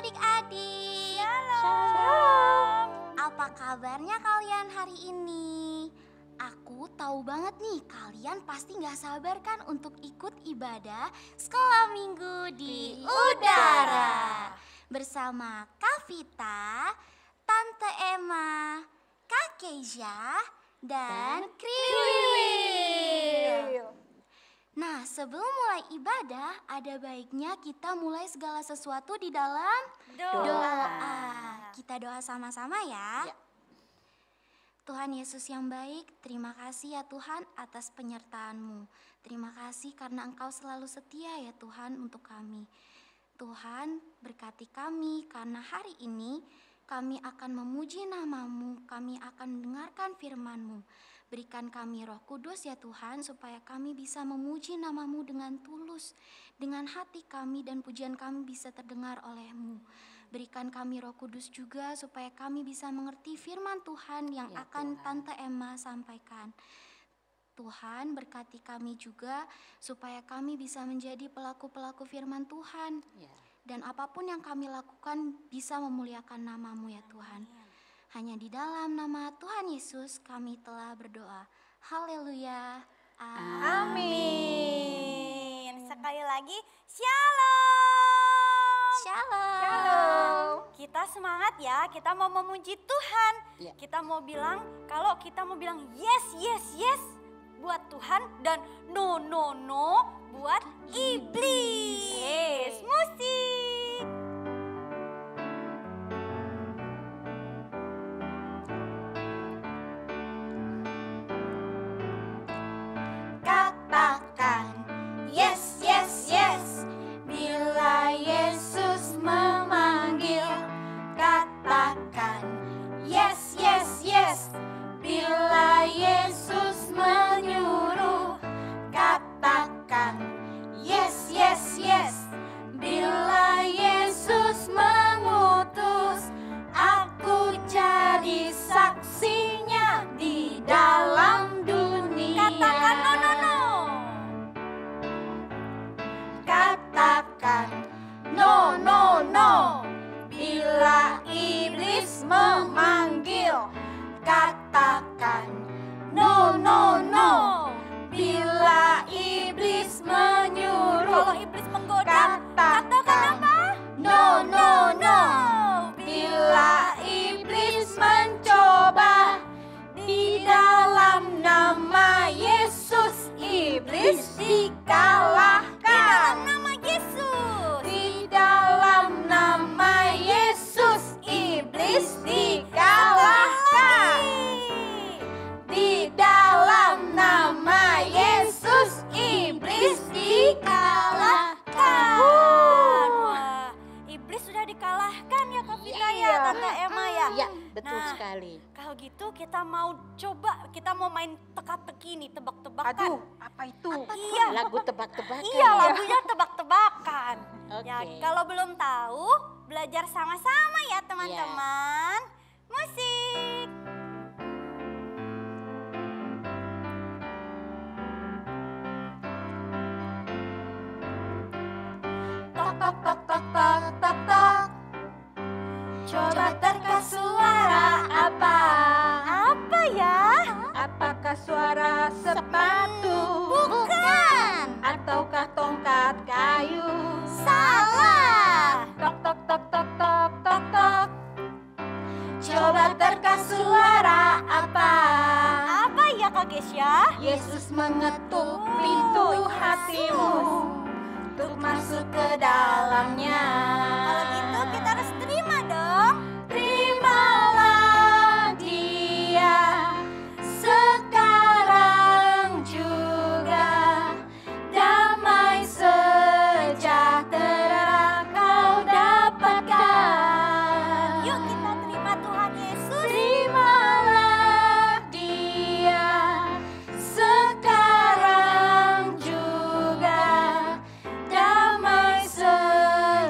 adik-adik. Shalom. Apa kabarnya kalian hari ini? Aku tahu banget nih kalian pasti gak sabar kan untuk ikut ibadah sekolah minggu di udara. Bersama Kak Vita, Tante Emma, Kak Keisha, dan Kriwil. Nah, sebelum mulai ibadah, ada baiknya kita mulai segala sesuatu di dalam doa. Kita doa sama-sama ya. Tuhan Yesus yang baik, terima kasih ya Tuhan atas penyertaan-Mu. Terima kasih karena Engkau selalu setia ya Tuhan untuk kami. Tuhan, berkati kami karena hari ini kami akan memuji nama-Mu, kami akan mendengarkan firman-Mu. Berikan kami Roh Kudus ya Tuhan, supaya kami bisa memuji nama-Mu dengan tulus, dengan hati kami dan pujian kami bisa terdengar oleh-Mu. Berikan kami Roh Kudus juga supaya kami bisa mengerti firman Tuhan yang akan Tante Emma sampaikan. Tuhan, berkati kami juga supaya kami bisa menjadi pelaku-pelaku firman Tuhan. Dan apapun yang kami lakukan bisa memuliakan nama-Mu ya Tuhan. Hanya di dalam nama Tuhan Yesus kami telah berdoa. Haleluya. Amin. Sekali lagi, shalom. Shalom. Kita semangat ya, kita mau memuji Tuhan. Kita mau bilang, kalau kita mau bilang yes, yes, yes buat Tuhan dan no, no, no buat iblis. Musik. Katakan yes, yes, yes bila Yesus memanggil. Katakan yes, yes, yes bila Yesus menyuruh. Katakan yes, yes, yes bila Yesus mengutus. Aku jadi saksinya di dalam dunia. Katakan no, no, no. Katakan no, no, no bila iblis memanggil. Katakan no, no, no bila iblis menyuruh. Kalau iblis menggoda, Katakan apa? no, no, no bila iblis mencoba. Di dalam nama Yesus iblis dikalahkan. Dalam nama Yesus. Di dalam nama Yesus iblis dikalahkan. Di dalam nama Yesus iblis dikalahkan. Wah, iblis sudah dikalahkan ya Kak Vita ya, Tante Emma ya. Iya, betul Nah, sekali. Kalau gitu kita mau coba, kita mau main teka-teki nih, tebak-tebakan. Aduh, apa itu? Iya. Lagu tebak-tebakan. Iya, lagunya tebak-tebakan. Ya, Oke. kalau belum tahu, belajar sama-sama ya teman-teman. Musik. Tok tok tok tok tok tok tok. Coba terka suara apa? Apa ya? Apakah suara sepatu? Bukan. Ataukah tongkat kayu? Salah. Tok tok tok tok tok tok tok. Coba terka suara apa? Apa ya Kak Gesya? Yesus mengetuk pintu hatimu untuk masuk ke dalamnya. Kalau gitu kita harus terima dong. Terimalah Dia sekarang juga. Damai sejahtera kau dapatkan. Yuk kita terima Tuhan Yesus. Terimalah Dia sekarang juga. Damai sejahtera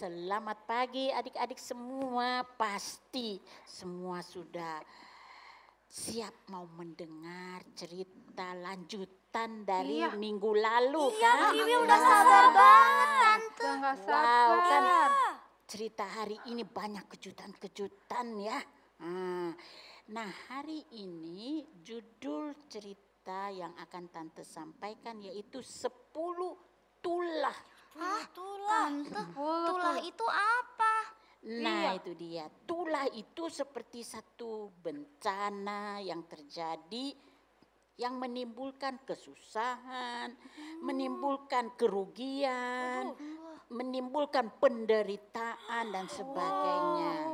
Selamat pagi adik-adik semua. Pasti semua sudah siap mau mendengar cerita lanjutan dari minggu lalu kan? Vivi udah sabar banget, Tante. Udah nggak Wow, sabar. kan cerita hari ini banyak kejutan-kejutan ya. Nah, hari ini judul cerita yang akan Tante sampaikan yaitu 10 tulah. Tante, tulah itu apa? Nah, itu dia. Tulah itu seperti satu bencana yang terjadi yang menimbulkan kesusahan, menimbulkan kerugian, menimbulkan penderitaan dan sebagainya.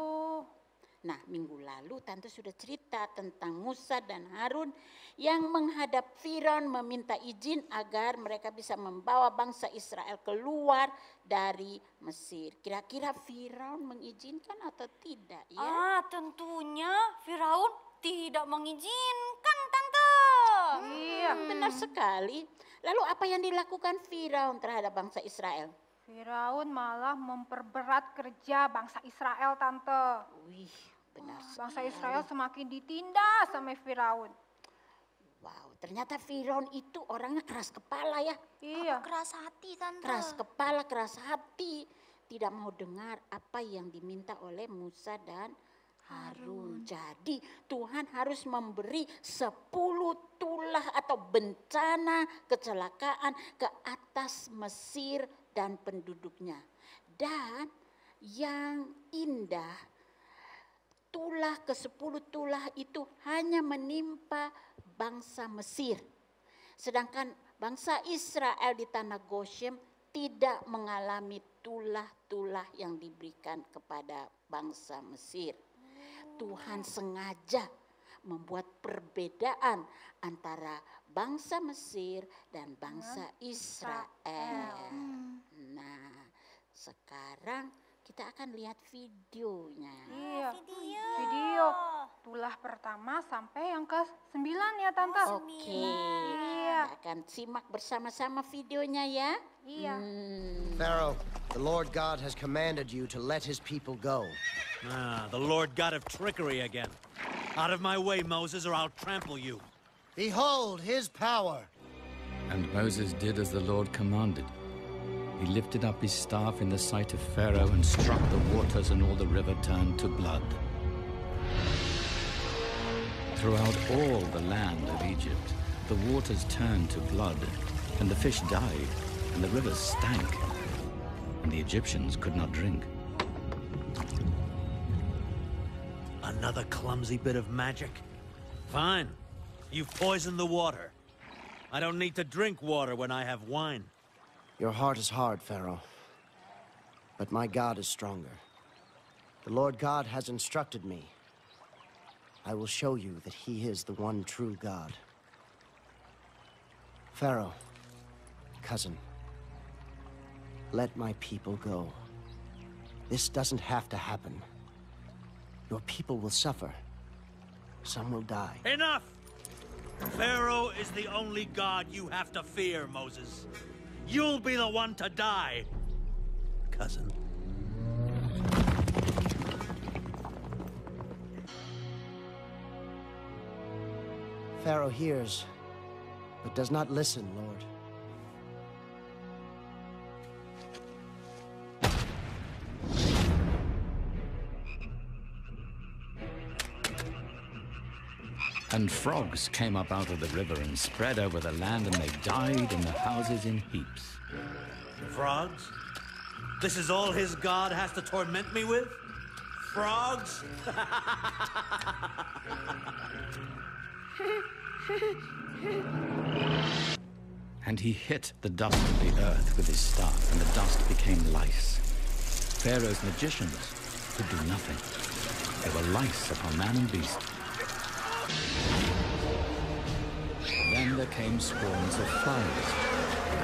Nah, minggu lalu Tante sudah cerita tentang Musa dan Harun yang menghadap Firaun meminta izin agar mereka bisa membawa bangsa Israel keluar dari Mesir. Kira-kira Firaun mengizinkan atau tidak ya? Tentunya Firaun tidak mengizinkan, Tante. Iya. Benar sekali. Lalu apa yang dilakukan Firaun terhadap bangsa Israel? Firaun malah memperberat kerja bangsa Israel, Tante. Wih, benar Bangsa sekali. Israel semakin ditindas sama Firaun. Wow, ternyata Firaun itu orangnya keras kepala ya. Iya. Keras hati, Tante. Keras kepala, keras hati. Tidak mau dengar apa yang diminta oleh Musa dan Harun. Jadi Tuhan harus memberi 10 tulah atau bencana kecelakaan ke atas Mesir dan penduduknya. Dan yang indah, tulah ke-10 tulah itu hanya menimpa bangsa Mesir. Sedangkan bangsa Israel di tanah Goshen tidak mengalami tulah-tulah yang diberikan kepada bangsa Mesir. Tuhan sengaja membuat perbedaan antara bangsa Mesir dan bangsa Israel. Nah, sekarang kita akan lihat videonya. Iya. Video tulah pertama sampai yang ke-9 ya, Tante. Oke, Iya. kita akan simak bersama-sama videonya ya. Iya. Pharaoh, the Lord God has commanded you to let his people go. The Lord God of trickery again. Out of my way, Moses, or I'll trample you. Behold his power. And Moses did as the Lord commanded. He lifted up his staff in the sight of Pharaoh and struck the waters, and all the river turned to blood. Throughout all the land of Egypt, the waters turned to blood, and the fish died, and the rivers stank, and the Egyptians could not drink. Another clumsy bit of magic? Fine. You've poisoned the water. I don't need to drink water when I have wine. Your heart is hard, Pharaoh. But my God is stronger. The Lord God has instructed me. I will show you that he is the one true God. Pharaoh, cousin, let my people go. This doesn't have to happen. Your people will suffer. Some will die. Enough! Pharaoh is the only God you have to fear, Moses. You'll be the one to die, cousin. Pharaoh hears, but does not listen, Lord. And frogs came up out of the river and spread over the land, and they died in the houses in heaps. Frogs? This is all his God has to torment me with? Frogs? And he hit the dust of the earth with his staff, and the dust became lice. Pharaoh's magicians could do nothing. There were lice upon man and beast. Then there came swarms of flies.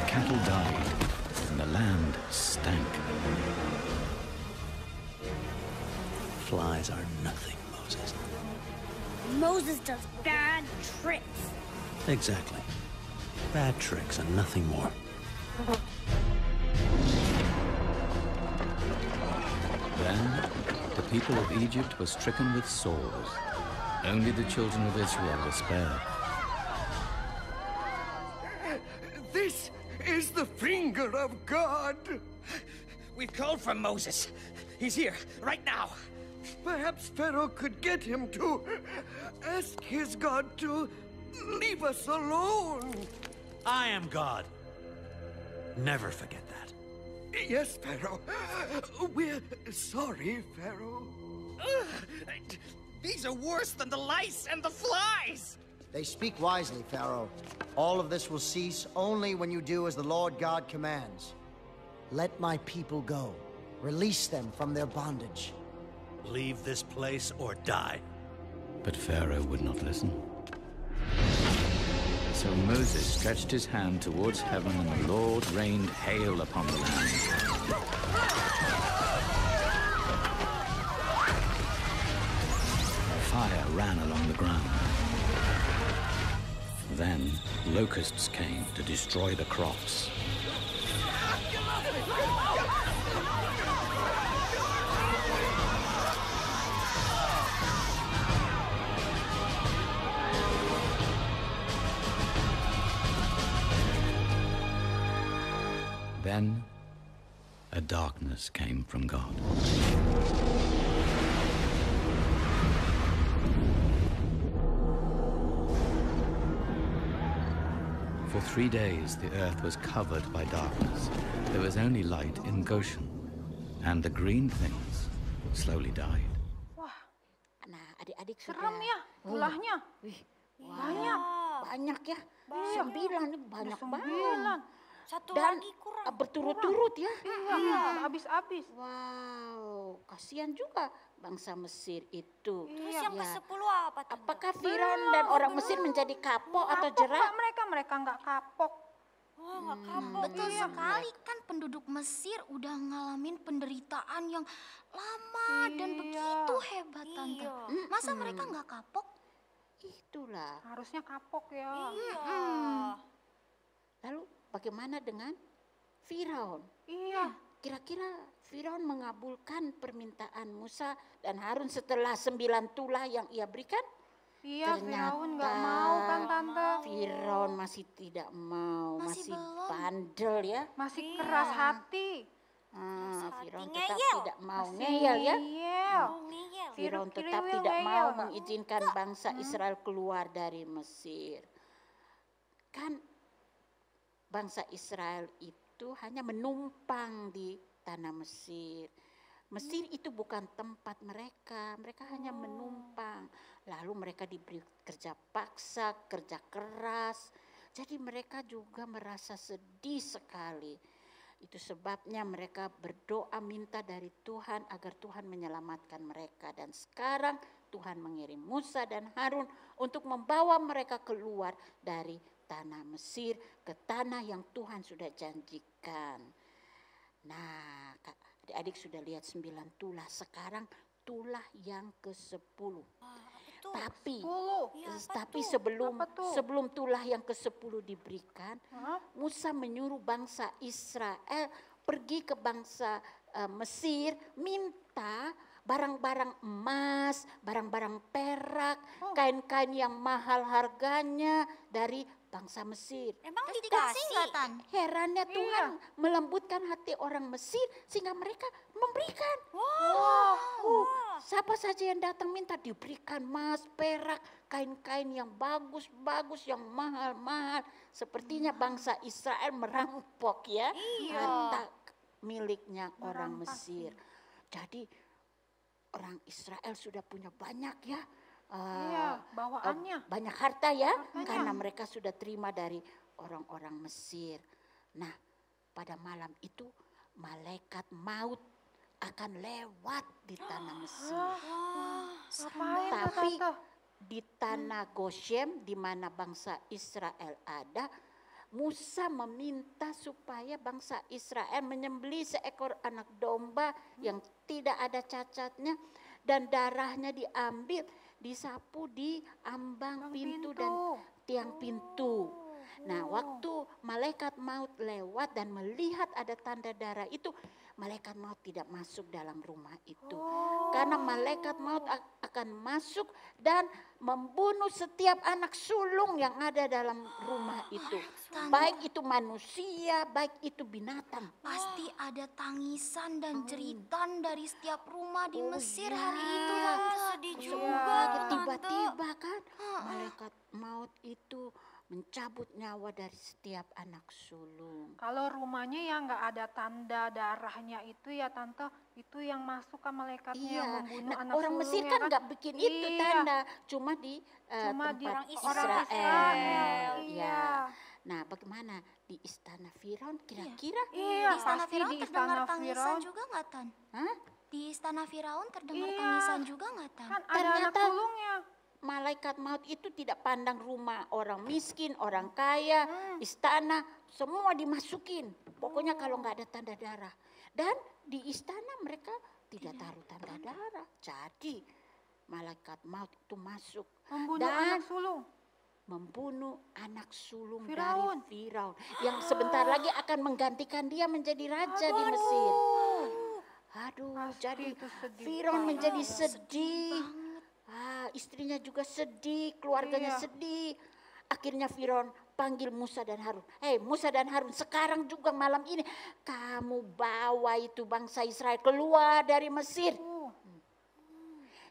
The cattle died, and the land stank. Flies are nothing, Moses. Moses does bad tricks. Exactly. Bad tricks and nothing more. Then the people of Egypt were stricken with sores. Only the children of Israel were spared. This is the finger of God. We've called for Moses. He's here, right now. Perhaps Pharaoh could get him to ask his God to leave us alone. I am God. Never forget that. Yes, Pharaoh. We're sorry, Pharaoh. These are worse than the lice and the flies. They speak wisely, Pharaoh. All of this will cease only when you do as the Lord God commands. Let my people go. Release them from their bondage. Leave this place or die. But Pharaoh would not listen. So Moses stretched his hand towards heaven, and the Lord rained hail upon the land. Fire ran along the ground. Then locusts came to destroy the crops. Then a darkness came from God. For 3 days the earth was covered by darkness. There was only light in Goshen, and the green things slowly died. Wah, Nah, adik-adik sudah... serem ya tulahnya. Banyak. Banyak ya. Iya. 9 nih banyak banget. 9. Satu Dan lagi kurang. berturut-turut ya. Iya, habis-habis. Wow, kasihan juga bangsa Mesir itu. Terus Iya. yang Ya. ke-10 apa tuh? Apakah Firaun dan orang Mesir menjadi kapok atau Kapok jerah? nggak mereka nggak kapok. Oh, nggak kapok. Betul Iya. sekali, kan penduduk Mesir udah ngalamin penderitaan yang lama dan Iya. begitu hebat, Tante. Iya. Masa mereka nggak kapok? Itulah. Harusnya kapok ya. Iya. Lalu bagaimana dengan Firaun? Iya. Kira-kira Firaun mengabulkan permintaan Musa dan Harun setelah 9 tulah yang ia berikan? Iya, Ternyata Firaun nggak mau kan Tante. Firaun masih tidak mau, Masih masih belum. bandel ya. Masih keras hati. Firaun hati, tetap ngeyel. tidak mau Masih ngeyel ya. ngeyel. Oh, ngeyel. Firaun tetap Kiriwil tidak ngeyel, mau Kak. mengizinkan bangsa Israel keluar dari Mesir. Kan bangsa Israel itu hanya menumpang di tanah Mesir. Mesir itu bukan tempat mereka, mereka hanya menumpang. Lalu mereka diberi kerja paksa, kerja keras. Jadi mereka juga merasa sedih sekali. Itu sebabnya mereka berdoa minta dari Tuhan agar Tuhan menyelamatkan mereka. Dan sekarang Tuhan mengirim Musa dan Harun untuk membawa mereka keluar dari tanah Mesir ke tanah yang Tuhan sudah janjikan. Nah, adik-adik sudah lihat 9 tulah. Sekarang tulah yang ke-10. Betul. Tapi Iya, apa tapi tuh? sebelum Apa tuh? sebelum tulah yang ke-10 diberikan, Hah? Musa menyuruh bangsa Israel pergi ke bangsa Mesir minta barang-barang emas, barang-barang perak, kain-kain yang mahal harganya dari bangsa Mesir. Emang Dikasih dikasih? nggak, Tan? Herannya Tuhan melembutkan hati orang Mesir sehingga mereka memberikan. Siapa saja yang datang minta diberikan emas, perak, kain-kain yang bagus-bagus, yang mahal-mahal. Sepertinya bangsa Israel merampok ya harta miliknya orang Mesir. Jadi orang Israel sudah punya banyak ya. Iya, bawaannya. Banyak harta ya, karena mereka sudah terima dari orang-orang Mesir. Nah, pada malam itu malaikat maut akan lewat di tanah Mesir. Ngapain tuh, Tapi Tante? di tanah Goshen, di mana bangsa Israel ada, Musa meminta supaya bangsa Israel menyembelih seekor anak domba yang tidak ada cacatnya dan darahnya diambil, disapu di ambang pintu dan tiang pintu. Nah, waktu malaikat maut lewat dan melihat ada tanda darah itu, malaikat maut tidak masuk dalam rumah itu. Karena malaikat maut akan masuk dan membunuh setiap anak sulung yang ada dalam rumah itu. Baik itu manusia, baik itu binatang. Pasti ada tangisan dan jeritan dari setiap rumah di Mesir hari itu, Tante. Sedih juga tuh, Tiba-tiba kan malaikat maut itu mencabut nyawa dari setiap anak sulung. Kalau rumahnya yang nggak ada tanda darahnya itu ya Tante, itu yang masuk ke malaikatnya yang membunuh anak orang sulung Mesir ya kan nggak bikin itu tanda, cuma di Cuma di tempat orang Israel. Ya. Nah, bagaimana di istana Firaun kira-kira? Iya, Di istana pasti Firaun di terdengar istana tangisan Firaun. juga nggak, Tan? Hah? Di istana Firaun terdengar Iya. tangisan juga nggak, Tan? Kan ada anak Ternyata sulungnya. malaikat maut itu tidak pandang rumah orang miskin, orang kaya, istana, semua dimasukin. Pokoknya kalau nggak ada tanda darah. Dan di istana mereka tidak taruh tanda darah. Jadi malaikat maut itu masuk Membunuh dan anak sulung. membunuh anak sulung Firaun. dari Firaun yang sebentar lagi akan menggantikan dia menjadi raja di Mesir. Aduh, Pasti jadi itu sedih Firaun banget. menjadi sedih. Istrinya juga sedih, keluarganya Iya. sedih. Akhirnya Firaun panggil Musa dan Harun. Hei Musa dan Harun, sekarang juga malam ini kamu bawa itu bangsa Israel keluar dari Mesir.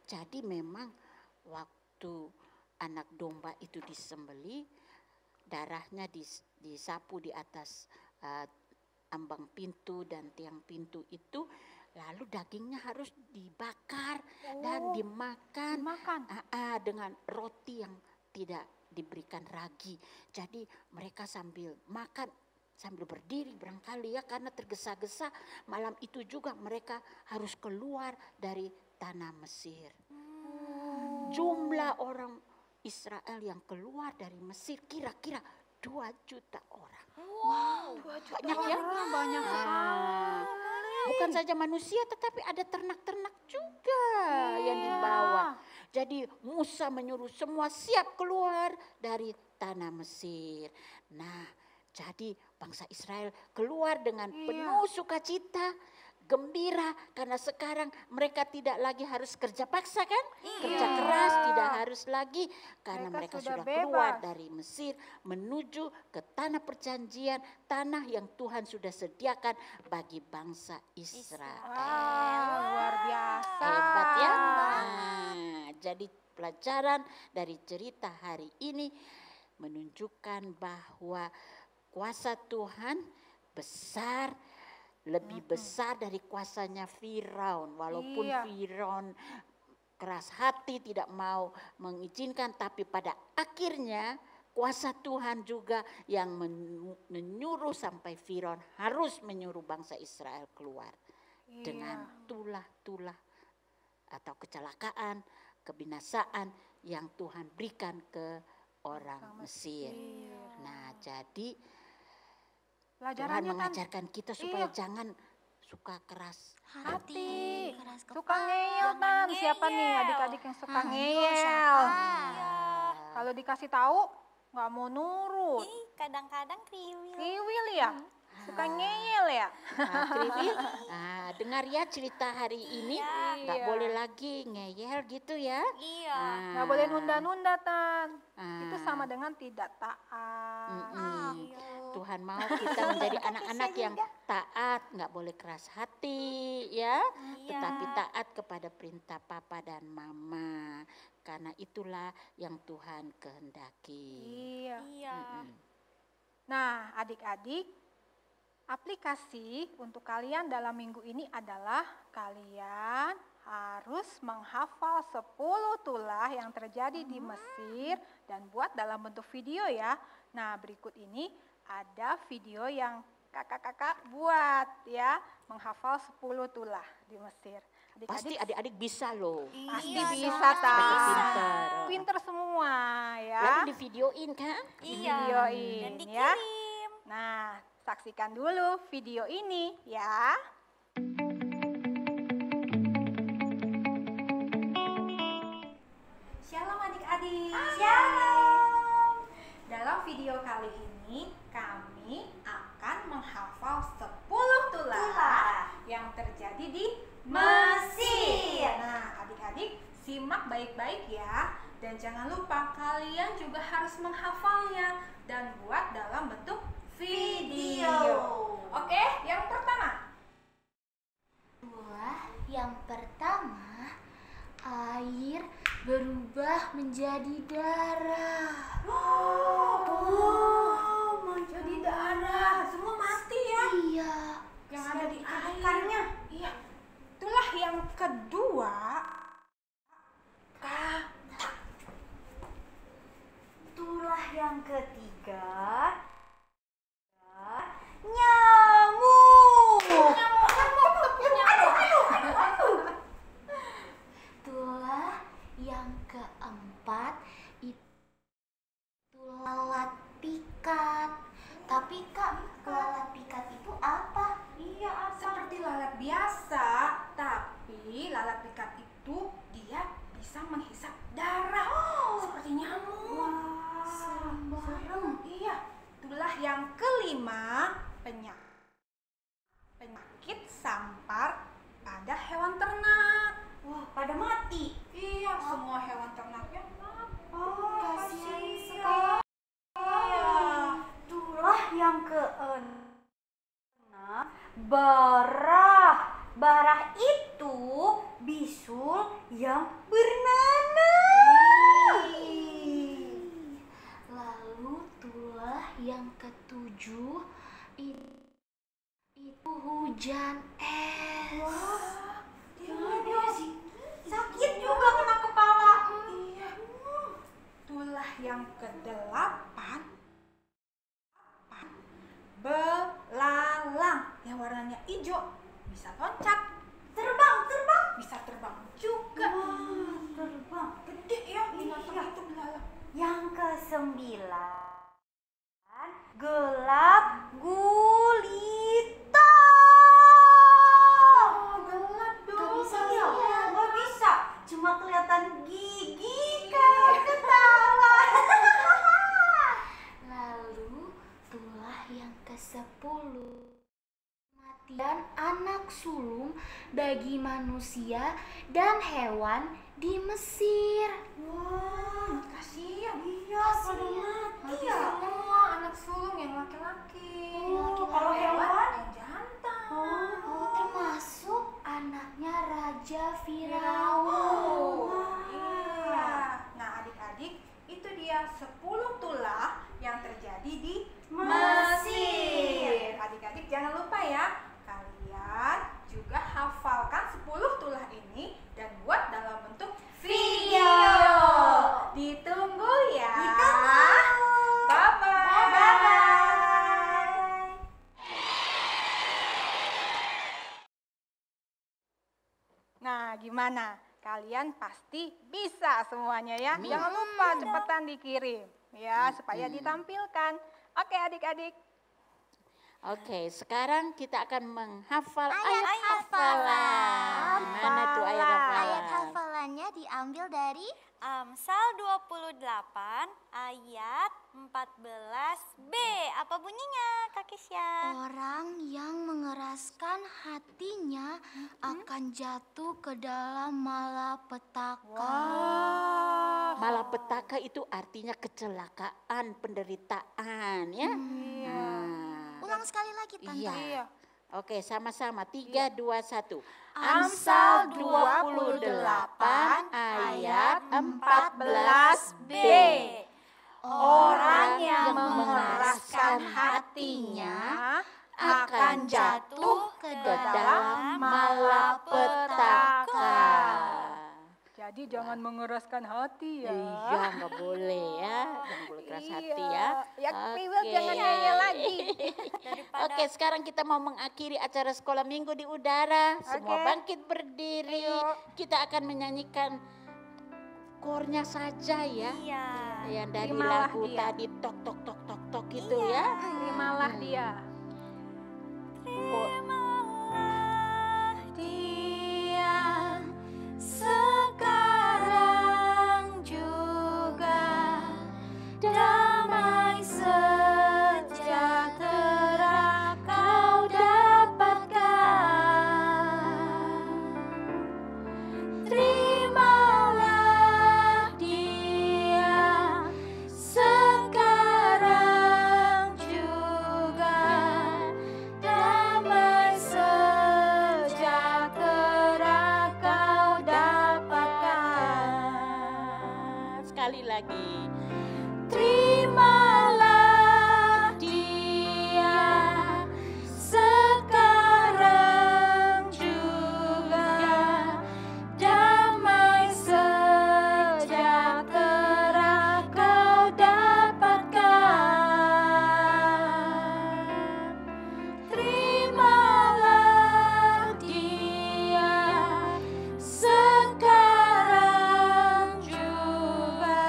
Jadi memang waktu anak domba itu disembelih, darahnya disapu di atas ambang pintu dan tiang pintu itu, lalu dagingnya harus dibakar dan dimakan. Dengan roti yang tidak diberikan ragi. Jadi mereka sambil makan, sambil berdiri barangkali ya, karena tergesa-gesa. Malam itu juga mereka harus keluar dari tanah Mesir. Jumlah orang Israel yang keluar dari Mesir kira-kira 2 juta orang. Wow, Banyak ya? Banyak sekali. Bukan saja manusia tetapi ada ternak-ternak juga yang dibawa. Jadi Musa menyuruh semua siap keluar dari tanah Mesir. Nah, jadi bangsa Israel keluar dengan penuh sukacita, gembira, karena sekarang mereka tidak lagi harus kerja paksa kan? Kerja keras tidak harus lagi, karena mereka sudah keluar dari Mesir menuju ke tanah perjanjian, tanah yang Tuhan sudah sediakan bagi bangsa Israel. Luar biasa. Hebat ya. Nah, jadi pelajaran dari cerita hari ini menunjukkan bahwa kuasa Tuhan besar, lebih besar dari kuasanya Firaun. Walaupun Firaun keras hati tidak mau mengizinkan, tapi pada akhirnya kuasa Tuhan juga yang menyuruh sampai Firaun harus menyuruh bangsa Israel keluar. Dengan tulah-tulah atau kecelakaan, kebinasaan yang Tuhan berikan ke orang Mesir. Nah, jadi Tuhan mengajarkan kita supaya jangan suka keras hati. Keras Suka ngeyel kan? Siapa nih adik-adik yang suka ngeyel? Kalau dikasih tahu nggak mau nurut. Kadang-kadang kriwil. Kriwil ya? Suka ngeyel ya? Kriwil, dengar ya cerita hari ini, nggak boleh lagi ngeyel gitu ya. Iya. Nggak boleh nunda-nunda Tan. Itu sama dengan tidak taat. Tuhan mau kita menjadi anak-anak yang taat, nggak boleh keras hati ya, tetapi taat kepada perintah papa dan mama, karena itulah yang Tuhan kehendaki. Iya. Nah, adik-adik, aplikasi untuk kalian dalam minggu ini adalah kalian harus menghafal 10 tulah yang terjadi di Mesir dan buat dalam bentuk video ya. Nah, berikut ini ada video yang kakak-kakak buat ya, menghafal 10 tulah di Mesir. Pasti adik-adik bisa loh. Pasti bisa, Tan. Pinter semua ya. Lalu di videoin kan? Videoin ya. Nah, saksikan dulu video ini ya. Shalom adik-adik. Shalom. Dalam video video kali ini kami akan menghafal 10 tulah yang terjadi di Mesir. Nah, adik-adik simak baik-baik ya. Dan jangan lupa kalian juga harus menghafalnya dan buat dalam bentuk video. Oke, yang pertama. Tulah yang pertama, air berubah menjadi darah. Menjadi darah. Semua mati ya? Iya. Yang ada di airnya. Iya. Itulah yang kedua. Itulah yang ketiga. Nyamuk. Tulah yang keempat itu lalat pikat. Tapi Kak, lalat pikat itu apa? Iya, seperti lalat biasa, tapi lalat pikat itu dia bisa menghisap darah. Seperti nyamuk. Serem banget. Iya. Itulah yang kelima, penyakit sampar pada hewan ternak. Wah, pada mati. Iya, semua hewan ternaknya mati. Kasihan sekali. Itulah yang keenam, barah. Barah itu bisul yang bernanah. Lalu tulah yang ketujuh itu hujan es. Wah, Sakit juga kena kepala. iya. Itulah yang kedelapan, belalang yang warnanya hijau, bisa loncat, Terbang. bisa terbang juga. Terbang. Gede ya binatang itu belalang. Yang kesembilan, gelap gulita. Gelap dong. Gak bisa lihat. Gak bisa. Cuma kelihatan gigi kalau ketawa. Lalu tulah yang ke-10, kematian anak sulung bagi manusia dan hewan di Mesir. Wah, kasihan. Iya, pada mati Mati ya. semua anak sulung yang laki-laki. Kalau hewan? yang jantan. Termasuk anaknya Raja Firaun. Iya. Nah, adik-adik, itu dia 10 tulah yang terjadi di Mesir. Adik-adik jangan lupa ya, kalian juga hafalkan 10 tulah ini dan buat dalam bentuk video. Ditunggu ya. Bye-bye. Nah, gimana? Kalian pasti bisa semuanya ya. Jangan lupa cepetan dikirim ya supaya ditampilkan. Oke, adik-adik. Oke, sekarang kita akan menghafal Ayat ayat hafalan. Mana tuh ayat hafalan? Ayat hafalannya diambil dari Amsal 28 ayat 14b. Apa bunyinya, Kak Kisya? orang yang mengeraskan hatinya akan jatuh ke dalam malapetaka. Malapetaka itu artinya kecelakaan, penderitaan ya. Ulang sekali lagi, Tante. Iya. Oke, sama-sama. 3, 2, 1. Amsal 28 ayat 14b. Orang yang mengeraskan hatinya akan jatuh ke dalam malapetaka. Jadi jangan mengeraskan hati ya. Iya, nggak boleh ya. Jangan boleh keras hati ya. Ya, Piwil jangan ngeyel lagi. Oke, sekarang kita mau mengakhiri acara sekolah minggu di udara. Semua Oke. bangkit berdiri. Kita akan menyanyikan kornya saja ya. Iya. Yang dari Terimalah lagu dia. tadi tok tok tok tok tok itu ya. Terimalah dia. Dia sekarang juga damai kami. Terimalah dia sekarang juga, damai sejahtera kau dapatkan. Terimalah dia sekarang juga,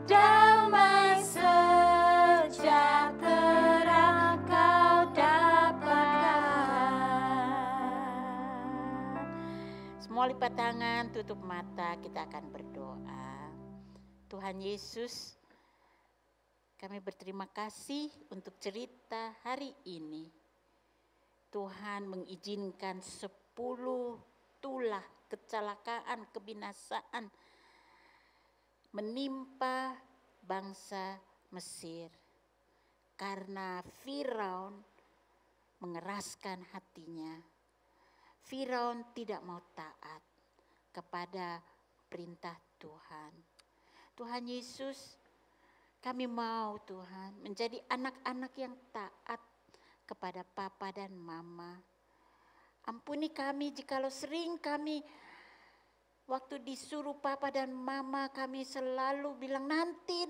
damai sejahtera kau dapatkan. Semua lipat tangan, tutup mata, kita akan berdoa. Tuhan Yesus, kami berterima kasih untuk cerita hari ini. Tuhan mengizinkan 10 tulah kecelakaan, kebinasaan menimpa bangsa Mesir. Karena Firaun mengeraskan hatinya. Firaun tidak mau taat kepada perintah Tuhan. Tuhan Yesus, kami mau Tuhan menjadi anak-anak yang taat kepada Papa dan Mama. Ampuni kami jikalau sering kami waktu disuruh Papa dan Mama kami selalu bilang nanti.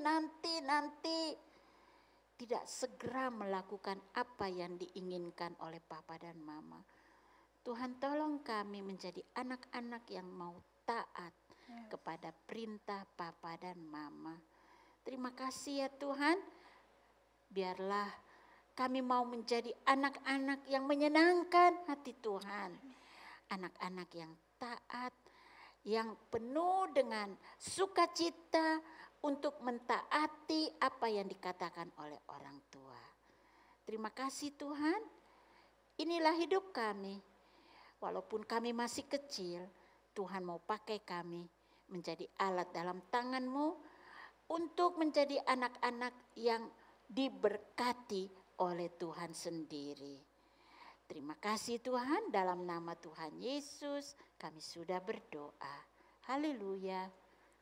Tidak segera melakukan apa yang diinginkan oleh Papa dan Mama. Tuhan tolong kami menjadi anak-anak yang mau taat kepada perintah Papa dan Mama. Terima kasih ya Tuhan. Biarlah kami mau menjadi anak-anak yang menyenangkan hati Tuhan. Anak-anak yang taat, yang penuh dengan sukacita untuk mentaati apa yang dikatakan oleh orang tua. Terima kasih Tuhan. Inilah hidup kami. Walaupun kami masih kecil, Tuhan mau pakai kami menjadi alat dalam tangan-Mu untuk menjadi anak-anak yang diberkati oleh Tuhan sendiri. Terima kasih Tuhan, dalam nama Tuhan Yesus kami sudah berdoa. Haleluya.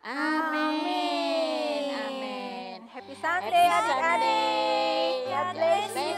Amin. Amin. Happy Sunday adik-adik. God bless you.